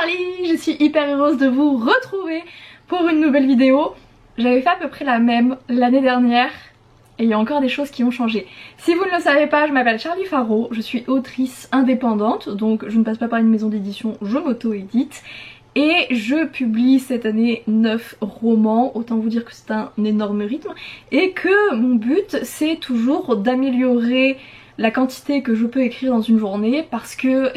Charlie, je suis hyper heureuse de vous retrouver pour une nouvelle vidéo. J'avais fait à peu près la même l'année dernière et il y a encore des choses qui ont changé. Si vous ne le savez pas, je m'appelle Charlie Faro, je suis autrice indépendante, donc je ne passe pas par une maison d'édition, je m'auto-édite. Et je publie cette année 9 romans, autant vous dire que c'est un énorme rythme. Et que mon but c'est toujours d'améliorer la quantité que je peux écrire dans une journée parce que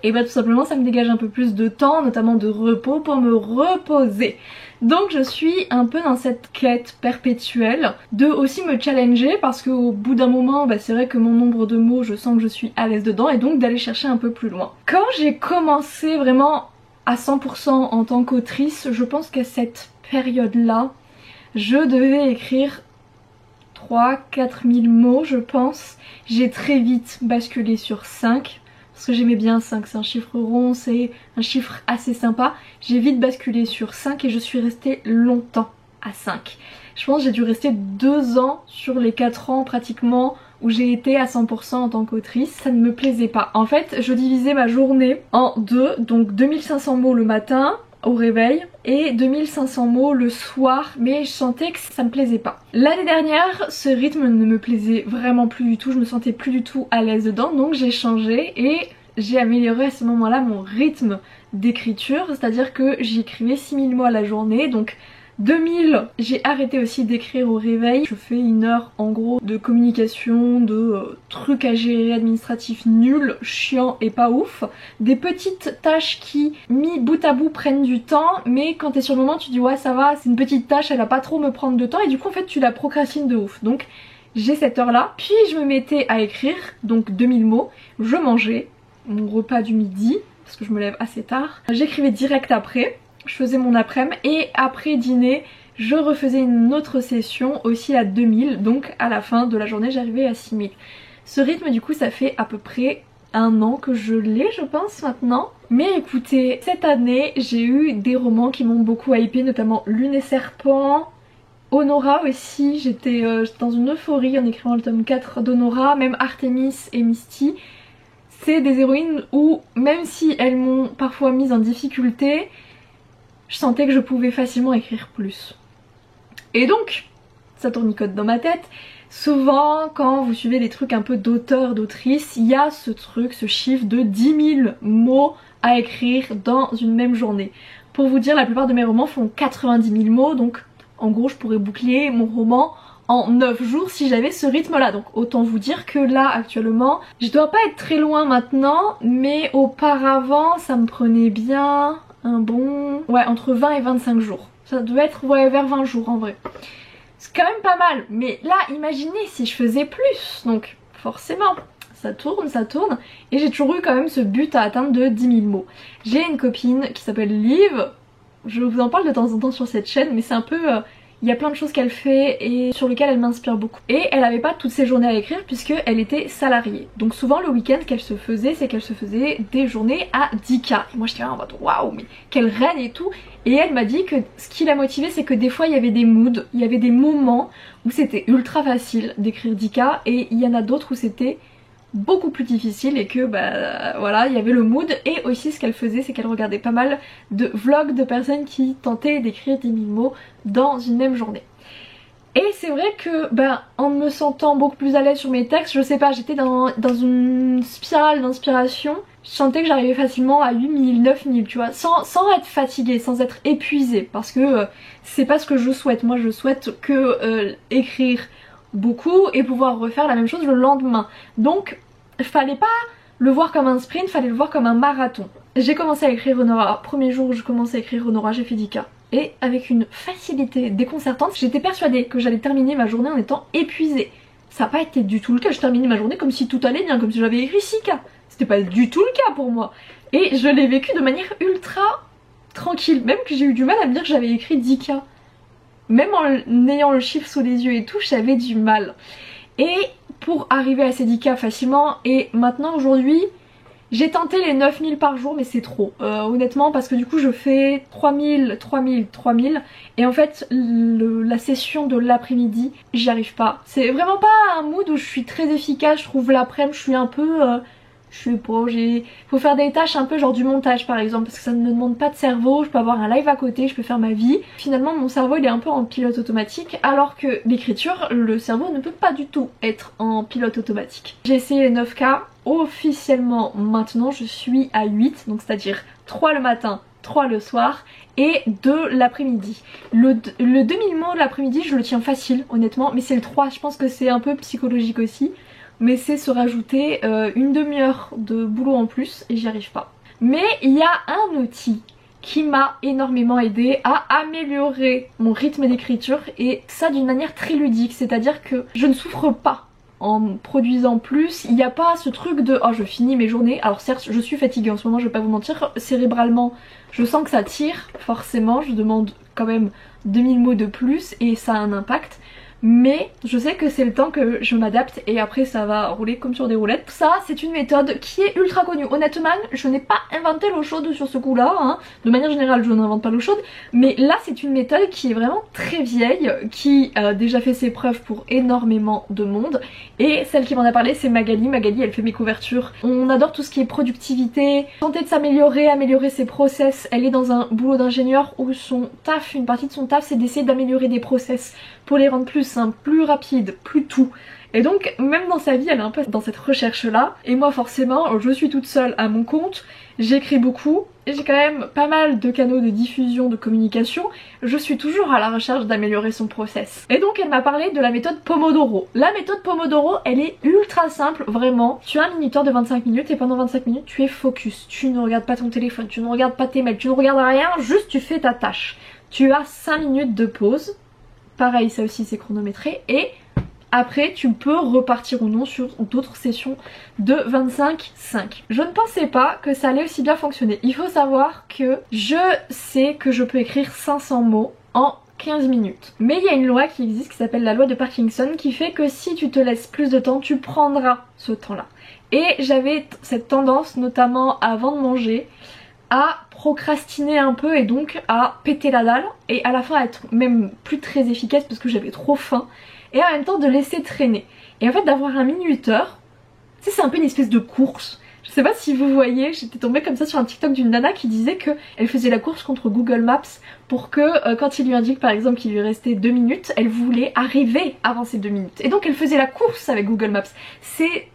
et bah tout simplement ça me dégage un peu plus de temps, notamment de repos pour me reposer. Donc je suis un peu dans cette quête perpétuelle de aussi me challenger parce qu'au bout d'un moment bah, c'est vrai que mon nombre de mots je sens que je suis à l'aise dedans et donc d'aller chercher un peu plus loin. Quand j'ai commencé vraiment à 100% en tant qu'autrice, je pense qu'à cette période-là, je devais écrire 3-4 000 mots je pense. J'ai très vite basculé sur 5 parce que j'aimais bien 5, c'est un chiffre rond, c'est un chiffre assez sympa. J'ai vite basculé sur 5 et je suis restée longtemps à 5. Je pense que j'ai dû rester 2 ans sur les 4 ans pratiquement où j'ai été à 100% en tant qu'autrice. Ça ne me plaisait pas. En fait, je divisais ma journée en deux, donc 2500 mots le matin au réveil et 2500 mots le soir, mais je sentais que ça me plaisait pas. L'année dernière, ce rythme ne me plaisait vraiment plus du tout, je me sentais plus du tout à l'aise dedans, donc j'ai changé et j'ai amélioré à ce moment-là mon rythme d'écriture, c'est-à-dire que j'écrivais 6000 mots à la journée, donc 2000, j'ai arrêté aussi d'écrire au réveil. Je fais 1 heure en gros de communication, de trucs à gérer administratifs nuls, chiants et pas ouf. Des petites tâches qui, mis bout à bout, prennent du temps, mais quand t'es sur le moment tu dis ouais ça va, c'est une petite tâche, elle va pas trop me prendre de temps et du coup en fait tu la procrastines de ouf. Donc j'ai cette heure là, puis je me mettais à écrire, donc 2000 mots, je mangeais mon repas du midi, parce que je me lève assez tard. J'écrivais direct après. Je faisais mon après-midi et après dîner je refaisais une autre session aussi à 2000, donc à la fin de la journée j'arrivais à 6000. Ce rythme du coup ça fait à peu près 1 an que je l'ai je pense maintenant. Mais écoutez, cette année j'ai eu des romans qui m'ont beaucoup hypé, notamment Lune et Serpent, Honora aussi, j'étais dans une euphorie en écrivant le tome 4 d'Honora, même Artemis et Misty. C'est des héroïnes où même si elles m'ont parfois mise en difficulté, je sentais que je pouvais facilement écrire plus. Et donc, ça tournicote dans ma tête. Souvent, quand vous suivez des trucs un peu d'auteur, d'autrice, il y a ce truc, ce chiffre de 10 000 mots à écrire dans une même journée. Pour vous dire, la plupart de mes romans font 90 000 mots, donc en gros je pourrais boucler mon roman en 9 jours si j'avais ce rythme là. Donc autant vous dire que là actuellement, je dois pas être très loin maintenant, mais auparavant ça me prenait bien un bon... ouais, entre 20 et 25 jours. Ça devait être ouais, vers 20 jours en vrai. C'est quand même pas mal. Mais là, imaginez si je faisais plus. Donc forcément, ça tourne. Et j'ai toujours eu quand même ce but à atteindre de 10 000 mots. J'ai une copine qui s'appelle Liv. Je vous en parle de temps en temps sur cette chaîne, mais c'est un peu... il y a plein de choses qu'elle fait et sur lesquelles elle m'inspire beaucoup. Et elle avait pas toutes ses journées à écrire puisqu'elle était salariée. Donc souvent le week-end qu'elle se faisait, c'est qu'elle se faisait des journées à 10K. Et moi j'étais là en mode waouh, mais quelle reine et tout. Et elle m'a dit que ce qui l'a motivée, c'est que des fois il y avait des moods, il y avait des moments où c'était ultra facile d'écrire 10K et il y en a d'autres où c'était beaucoup plus difficile et que bah voilà, il y avait le mood. Et aussi ce qu'elle faisait, c'est qu'elle regardait pas mal de vlogs de personnes qui tentaient d'écrire 10 000 mots dans une même journée. Et c'est vrai que bah en me sentant beaucoup plus à l'aise sur mes textes, je sais pas, j'étais dans une spirale d'inspiration. Je sentais que j'arrivais facilement à 8000, 9000 tu vois, sans être fatiguée, sans être épuisée, parce que c'est pas ce que je souhaite. Moi je souhaite que écrire beaucoup et pouvoir refaire la même chose le lendemain. Donc fallait pas le voir comme un sprint, fallait le voir comme un marathon. J'ai commencé à écrire Honora, premier jour où je commençais à écrire Honora, j'ai fait 10K. Et avec une facilité déconcertante, j'étais persuadée que j'allais terminer ma journée en étant épuisée. Ça n'a pas été du tout le cas, je terminais ma journée comme si tout allait bien, comme si j'avais écrit 6K. C'était pas du tout le cas pour moi. Et je l'ai vécu de manière ultra tranquille, même que j'ai eu du mal à me dire que j'avais écrit 10K. Même en ayant le chiffre sous les yeux et tout, j'avais du mal. Et pour arriver à ces 10K facilement, et maintenant aujourd'hui, j'ai tenté les 9000 par jour mais c'est trop honnêtement, parce que du coup je fais 3000, 3000, 3000 et en fait la session de l'après-midi j'y arrive pas. C'est vraiment pas un mood où je suis très efficace, je trouve l'après-midi je suis un peu je sais pas, faut faire des tâches un peu genre du montage par exemple, parce que ça ne me demande pas de cerveau, je peux avoir un live à côté, je peux faire ma vie. Finalement mon cerveau il est un peu en pilote automatique, alors que l'écriture, le cerveau ne peut pas du tout être en pilote automatique. J'ai essayé les 9K, officiellement maintenant je suis à 8, donc c'est-à-dire 3 le matin, 3 le soir et 2 l'après-midi. Le 2000 mots de l'après-midi je le tiens facile honnêtement, mais c'est le 3, je pense que c'est un peu psychologique aussi. Mais c'est se rajouter une demi-heure de boulot en plus et j'y arrive pas. Mais il y a un outil qui m'a énormément aidé à améliorer mon rythme d'écriture et ça d'une manière très ludique, c'est-à-dire que je ne souffre pas en produisant plus, il n'y a pas ce truc de oh je finis mes journées, alors certes je suis fatiguée en ce moment, je vais pas vous mentir, cérébralement je sens que ça tire forcément, je demande quand même 2000 mots de plus et ça a un impact. Mais je sais que c'est le temps que je m'adapte et après ça va rouler comme sur des roulettes. Ça c'est une méthode qui est ultra connue. Honnêtement je n'ai pas inventé l'eau chaude sur ce coup là hein. De manière générale je n'invente pas l'eau chaude. Mais là c'est une méthode qui est vraiment très vieille, qui a déjà fait ses preuves pour énormément de monde. Et celle qui m'en a parlé c'est Magali. Magali elle fait mes couvertures. On adore tout ce qui est productivité, tenter de s'améliorer, améliorer ses process. Elle est dans un boulot d'ingénieur où son taf, une partie de son taf c'est d'essayer d'améliorer des process pour les rendre plus simples, plus rapides, plus tout. Et donc même dans sa vie elle est un peu dans cette recherche là. Et moi forcément je suis toute seule à mon compte, j'écris beaucoup et j'ai quand même pas mal de canaux de diffusion, de communication. Je suis toujours à la recherche d'améliorer son process. Et donc elle m'a parlé de la méthode Pomodoro. La méthode Pomodoro elle est ultra simple vraiment. Tu as un minuteur de 25 minutes et pendant 25 minutes tu es focus. Tu ne regardes pas ton téléphone, tu ne regardes pas tes mails, tu ne regardes rien, juste tu fais ta tâche. Tu as 5 minutes de pause. Pareil ça aussi c'est chronométré et après tu peux repartir ou non sur d'autres sessions de 25-5. Je ne pensais pas que ça allait aussi bien fonctionner. Il faut savoir que je sais que je peux écrire 500 mots en 15 minutes. Mais il y a une loi qui existe qui s'appelle la loi de Parkinson qui fait que si tu te laisses plus de temps, tu prendras ce temps-là. Et j'avais cette tendance notamment avant de manger à procrastiner un peu et donc à péter la dalle et à la fin à être même plus très efficace parce que j'avais trop faim et en même temps de laisser traîner. Et en fait d'avoir un minuteur, tu sais c'est un peu une espèce de course. Je sais pas si vous voyez, j'étais tombée comme ça sur un TikTok d'une nana qui disait qu'elle faisait la course contre Google Maps pour que quand il lui indique par exemple qu'il lui restait 2 minutes, elle voulait arriver avant ces 2 minutes. Et donc elle faisait la course avec Google Maps. C'est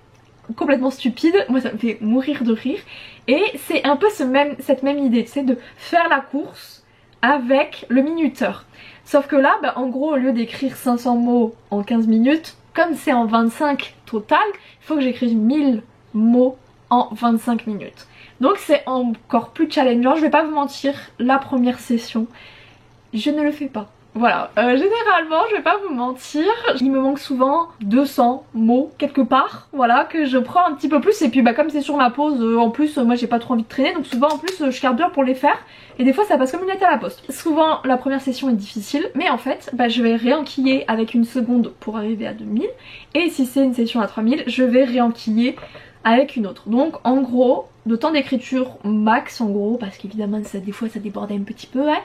complètement stupide, moi ça me fait mourir de rire. Et c'est un peu cette même idée, c'est de faire la course avec le minuteur. Sauf que là, en gros, au lieu d'écrire 500 mots en 15 minutes, comme c'est en 25 total, il faut que j'écrive 1000 mots en 25 minutes. Donc c'est encore plus challengeant, je vais pas vous mentir, la première session, je ne le fais pas. Voilà, généralement, je vais pas vous mentir, il me manque souvent 200 mots quelque part, voilà, que je prends un petit peu plus et puis comme c'est sur ma pause, en plus moi j'ai pas trop envie de traîner, donc souvent en plus je carbure pour les faire et des fois ça passe comme une lettre à la poste. Souvent la première session est difficile, mais en fait je vais réenquiller avec une seconde pour arriver à 2000 et si c'est une session à 3000, je vais réenquiller avec une autre. Donc en gros, de temps d'écriture max en gros, parce qu'évidemment des fois ça débordait un petit peu, hein,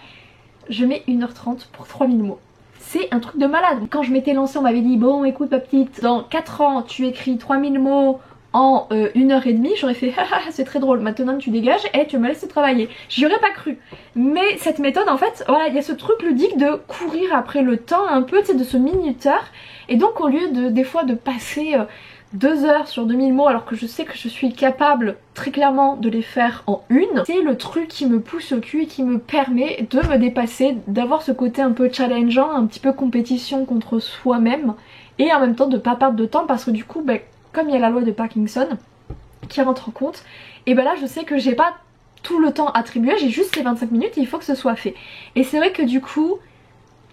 je mets 1h30 pour 3000 mots. C'est un truc de malade. Quand je m'étais lancée, on m'avait dit bon écoute ma petite, dans 4 ans tu écris 3000 mots en 1h30, j'aurais fait haha c'est très drôle, maintenant tu dégages et tu me laisses travailler. J'y aurais pas cru. Mais cette méthode en fait, voilà, il y a ce truc ludique de courir après le temps un peu, tu sais, de ce minuteur. Et donc au lieu de des fois de passer 2 heures sur 2000 mots alors que je sais que je suis capable très clairement de les faire en une, c'est le truc qui me pousse au cul et qui me permet de me dépasser, d'avoir ce côté un peu challengeant, un petit peu compétition contre soi-même et en même temps de pas perdre de temps parce que du coup comme il y a la loi de Parkinson qui rentre en compte, et là je sais que j'ai pas tout le temps attribué, j'ai juste ces 25 minutes et il faut que ce soit fait. Et c'est vrai que du coup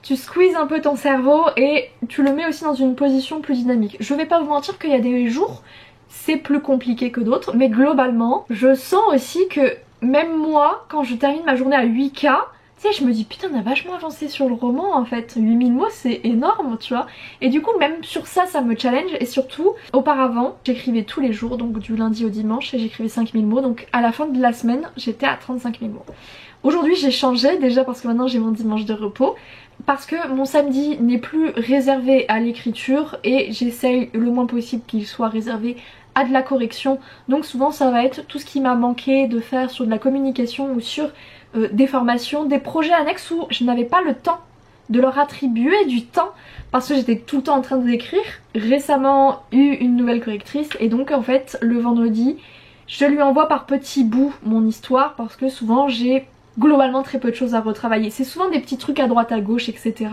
tu squeezes un peu ton cerveau et tu le mets aussi dans une position plus dynamique. Je vais pas vous mentir qu'il y a des jours c'est plus compliqué que d'autres, mais globalement je sens aussi que même moi quand je termine ma journée à 8K, tu sais je me dis putain on a vachement avancé sur le roman en fait, 8000 mots c'est énorme tu vois. Et du coup même sur ça ça me challenge et surtout auparavant j'écrivais tous les jours donc du lundi au dimanche et j'écrivais 5000 mots donc à la fin de la semaine j'étais à 35 000 mots. Aujourd'hui j'ai changé déjà parce que maintenant j'ai mon dimanche de repos. Parce que mon samedi n'est plus réservé à l'écriture et j'essaye le moins possible qu'il soit réservé à de la correction. Donc souvent ça va être tout ce qui m'a manqué de faire sur de la communication ou sur des formations, des projets annexes où je n'avais pas le temps de leur attribuer du temps parce que j'étais tout le temps en train d'écrire. Récemment eu une nouvelle correctrice et donc en fait le vendredi je lui envoie par petits bouts mon histoire parce que souvent j'ai globalement très peu de choses à retravailler. C'est souvent des petits trucs à droite à gauche etc.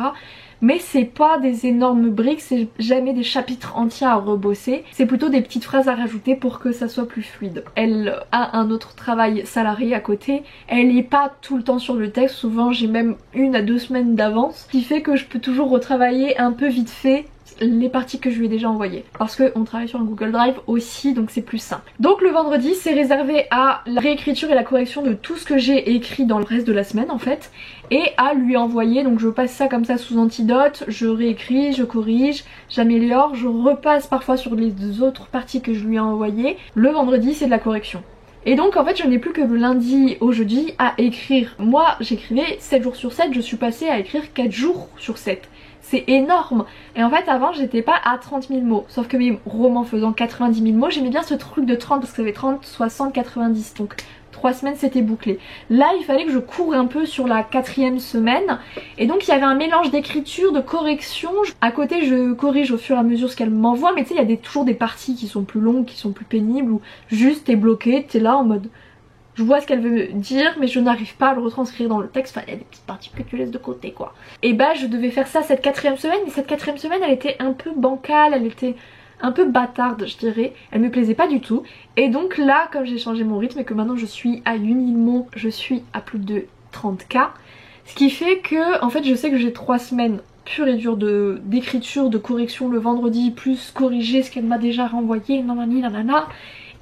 Mais c'est pas des énormes briques, c'est jamais des chapitres entiers à rebosser. C'est plutôt des petites phrases à rajouter pour que ça soit plus fluide. Elle a un autre travail salarié à côté. Elle n'est pas tout le temps sur le texte. Souvent j'ai même 1 à 2 semaines d'avance. Ce qui fait que je peux toujours retravailler un peu vite fait les parties que je lui ai déjà envoyées parce qu'on travaille sur un Google Drive aussi donc c'est plus simple. Donc le vendredi c'est réservé à la réécriture et la correction de tout ce que j'ai écrit dans le reste de la semaine en fait et à lui envoyer. Donc je passe ça comme ça sous antidote, je réécris, je corrige, j'améliore, je repasse parfois sur les autres parties que je lui ai envoyées. Le vendredi c'est de la correction. Et donc en fait je n'ai plus que le lundi au jeudi à écrire. Moi j'écrivais 7 jours sur 7, je suis passée à écrire 4 jours sur 7. C'est énorme. Et en fait avant j'étais pas à 30 000 mots. Sauf que mes romans faisant 90 000 mots, j'aimais bien ce truc de 30 parce que ça fait 30, 60, 90. Donc 3 semaines c'était bouclé. Là il fallait que je cours un peu sur la 4e semaine. Et donc il y avait un mélange d'écriture, de correction. À côté je corrige au fur et à mesure ce qu'elle m'envoie. Mais tu sais il y a toujours des parties qui sont plus longues, qui sont plus pénibles. Ou juste t'es bloqué, t'es là en mode... Je vois ce qu'elle veut me dire mais je n'arrive pas à le retranscrire dans le texte. Enfin il y a des petites parties que tu laisses de côté quoi. Et bah je devais faire ça cette 4e semaine. Mais cette 4e semaine elle était un peu bancale, elle était un peu bâtarde je dirais. Elle me plaisait pas du tout. Et donc là comme j'ai changé mon rythme et que maintenant je suis à 8000 mots, je suis à plus de 30K. Ce qui fait que en fait je sais que j'ai 3 semaines pure et dure d'écriture, de correction le vendredi, plus corriger ce qu'elle m'a déjà renvoyé, nanani nanana.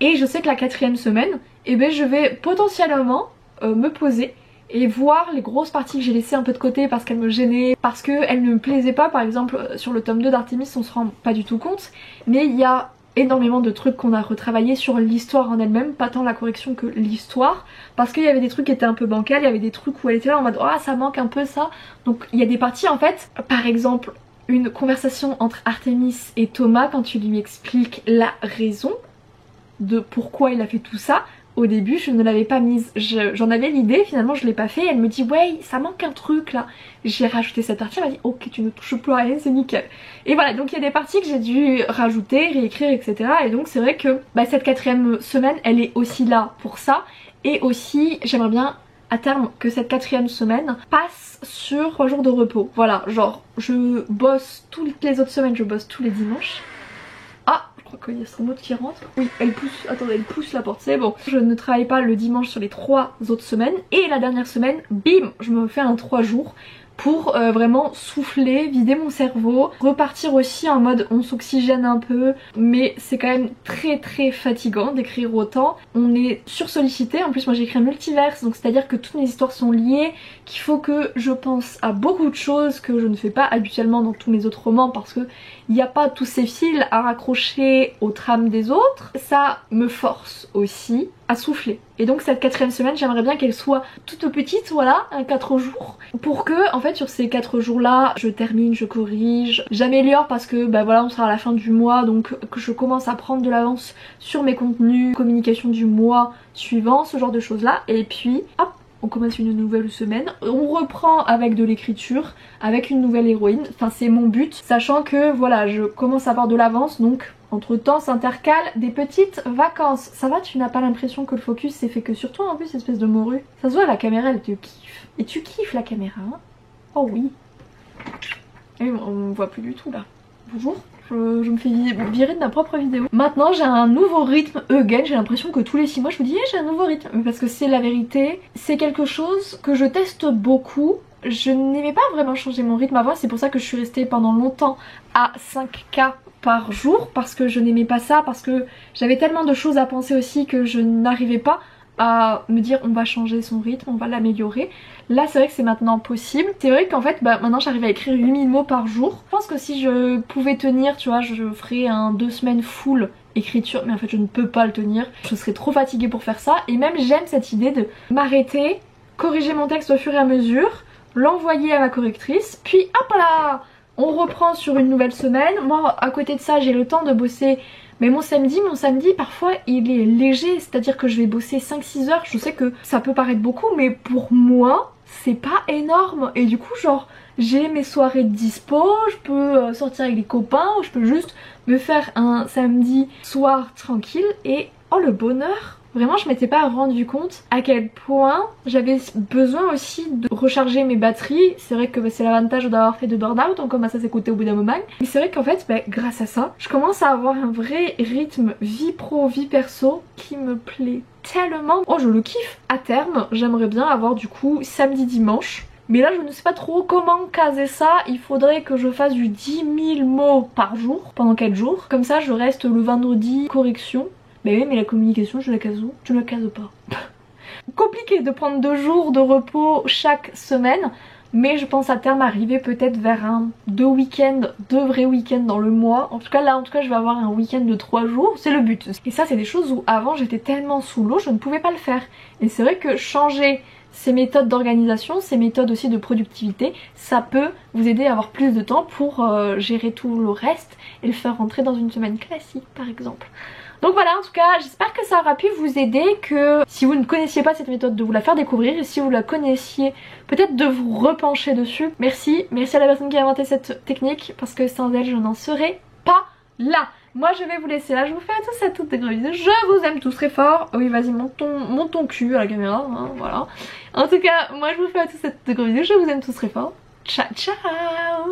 Et je sais que la 4e semaine, eh ben, je vais potentiellement me poser et voir les grosses parties que j'ai laissées un peu de côté parce qu'elles me gênaient, parce qu'elles ne me plaisaient pas. Par exemple sur le tome 2 d'Artémis on se rend pas du tout compte, mais il y a énormément de trucs qu'on a retravaillé sur l'histoire en elle-même, pas tant la correction que l'histoire, parce qu'il y avait des trucs qui étaient un peu bancals, il y avait des trucs où elle était là en mode ah ça manque un peu ça. Donc il y a des parties en fait, par exemple une conversation entre Artémis et Thomas quand tu lui expliques la raison de pourquoi il a fait tout ça. Au début je ne l'avais pas mise, j'en avais l'idée, finalement je l'ai pas fait. Elle me dit ouais ça manque un truc là. J'ai rajouté cette partie, elle m'a dit ok tu ne touches plus à rien, c'est nickel. Et voilà donc il y a des parties que j'ai dû rajouter, réécrire etc. Et donc c'est vrai que bah, cette 4e semaine elle est aussi là pour ça. Et aussi j'aimerais bien à terme que cette 4e semaine passe sur 3 jours de repos. Voilà genre je bosse toutes les autres semaines, je bosse tous les dimanches. Ah il y a son autre qui rentre. Oui, elle pousse. Attendez, elle pousse la porte. C'est bon. Je ne travaille pas le dimanche sur les 3 autres semaines. Et la dernière semaine, bim, je me fais un 3 jours pour vraiment souffler, vider mon cerveau, repartir aussi en mode on s'oxygène un peu, mais c'est quand même très très fatigant d'écrire autant. On est sursollicité, en plus moi j'écris un multiverse, donc c'est à dire que toutes mes histoires sont liées, qu'il faut que je pense à beaucoup de choses que je ne fais pas habituellement dans tous mes autres romans parce que il n'y a pas tous ces fils à raccrocher aux trames des autres. Ça me force aussi à souffler. Et donc cette 4e semaine j'aimerais bien qu'elle soit toute petite, voilà, un 4 jours, pour que en fait sur ces 4 jours là je termine, je corrige, j'améliore parce que bah voilà on sera à la fin du mois, donc que je commence à prendre de l'avance sur mes contenus, communication du mois suivant, ce genre de choses là. Et puis hop, on commence une nouvelle semaine, on reprend avec de l'écriture, avec une nouvelle héroïne, enfin c'est mon but, sachant que voilà je commence à avoir de l'avance, donc entre temps s'intercalent des petites vacances. Ça va, tu n'as pas l'impression que le focus s'est fait que sur toi en plus, espèce de morue. Ça se voit, la caméra elle te kiffe. Et tu kiffes la caméra hein. Oh oui. Et on me voit plus du tout là. Bonjour. Je me fais virer de ma propre vidéo. Maintenant j'ai un nouveau rythme again, j'ai l'impression que tous les 6 mois je me dis hey, j'ai un nouveau rythme. Parce que c'est la vérité, c'est quelque chose que je teste beaucoup. Je n'aimais pas vraiment changer mon rythme avant, c'est pour ça que je suis restée pendant longtemps à 5K par jour, parce que je n'aimais pas ça, parce que j'avais tellement de choses à penser aussi que je n'arrivais pas à me dire on va changer son rythme, on va l'améliorer. Là c'est vrai que c'est maintenant possible. C'est vrai qu'en fait bah, maintenant j'arrive à écrire 8000 mots par jour. Je pense que si je pouvais tenir, tu vois, je ferais un 2 semaines full écriture, mais en fait je ne peux pas le tenir. Je serais trop fatiguée pour faire ça. Et même j'aime cette idée de m'arrêter, corriger mon texte au fur et à mesure, l'envoyer à ma correctrice, puis hop là on reprend sur une nouvelle semaine. Moi à côté de ça j'ai le temps de bosser. Mais mon samedi parfois il est léger, c'est-à-dire que je vais bosser 5-6 heures. Je sais que ça peut paraître beaucoup mais pour moi c'est pas énorme. Et du coup genre j'ai mes soirées de dispo, je peux sortir avec les copains, ou je peux juste me faire un samedi soir tranquille et oh le bonheur! Vraiment je m'étais pas rendu compte à quel point j'avais besoin aussi de recharger mes batteries. C'est vrai que c'est l'avantage d'avoir fait de burn-out, on commence à s'écouter au bout d'un moment. Mais c'est vrai qu'en fait grâce à ça, je commence à avoir un vrai rythme vie pro, vie perso qui me plaît tellement. Oh je le kiffe. À terme j'aimerais bien avoir du coup samedi dimanche. Mais là je ne sais pas trop comment caser ça. Il faudrait que je fasse du 10 000 mots par jour pendant 4 jours. Comme ça je reste le vendredi correction. Mais oui mais la communication je la case où? Je ne la case pas. Compliqué de prendre 2 jours de repos chaque semaine. Mais je pense à terme arriver peut-être vers 2 vrais week-ends dans le mois. En tout cas là je vais avoir un week-end de 3 jours, c'est le but. Et ça c'est des choses où avant j'étais tellement sous l'eau je ne pouvais pas le faire. Et c'est vrai que changer ces méthodes d'organisation, ces méthodes aussi de productivité, ça peut vous aider à avoir plus de temps pour gérer tout le reste et le faire rentrer dans une semaine classique par exemple. Donc voilà, en tout cas j'espère que ça aura pu vous aider, que si vous ne connaissiez pas cette méthode de vous la faire découvrir, et si vous la connaissiez peut-être de vous repencher dessus. Merci à la personne qui a inventé cette technique parce que sans elle je n'en serais pas là. Moi je vais vous laisser là, je vous fais à toutes des gros bisous, je vous aime tous très fort. Oui vas-y monte ton cul à la caméra, hein, voilà. En tout cas moi je vous fais à tous des gros bisous, je vous aime tous très fort. Ciao ciao.